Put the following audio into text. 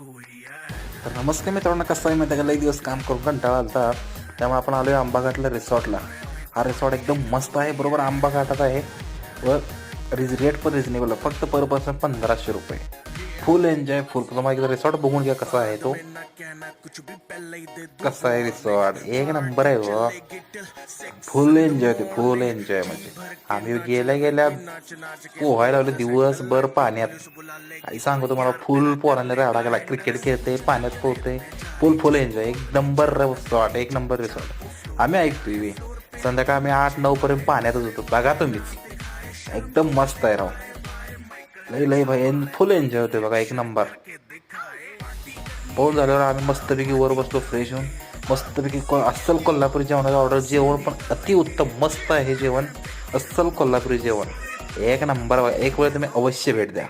तर नमस्कार मित्रांनो, कसं आहे माहिती आहे का, लई दिवस काम करून कंटाळा आलता. त्यामुळे आपण आलोय आंबा घाटला रिसॉर्टला. हा रिसॉर्ट एकदम मस्त आहे, बरोबर आंबा घाटात आहे. व रेट पण रिजनेबल आहे, फक्त पर पर्सन 1500 रुपये. फुल एन्जॉय, फुल. तुम्हाला एकदा रिसॉर्ट बघून घ्या कसा आहे तो. कसा आहे रिसॉर्ट, एक नंबर आहे व फुल एन्जॉय होते, फुल एन्जॉय. म्हणजे आम्ही गेल्या गेल्या पोहायला लावले दिवसभर पाण्यात. काही सांगू तुम्हाला, फुल पोरांनी राडा गेला, क्रिकेट खेळते, पाण्यात पोहते, फुल फुल एन्जॉय. एक नंबर रिसॉर्ट, एक नंबर रिसॉर्ट. आम्ही ऐकतोय संध्याकाळी आम्ही 8-9 पर्यंत पाण्यातच होतो. बघा तुम्हीच, एकदम मस्त आहे राव. लई लई भाई, फुल एन्जॉय होते बघा, एक नंबर. पाऊस झाल्यावर आम्ही मस्तपैकी वर बसलो फ्रेश होऊन. मस्तपैकी अस्सल कोल्हापुरी जेवणाचा ऑर्डर. जेवण पण अतिउत्तम, मस्त आहे जेवण. अस्सल कोल्हापुरी जेवण, एक नंबर. एक वेळ तुम्ही अवश्य भेट द्या.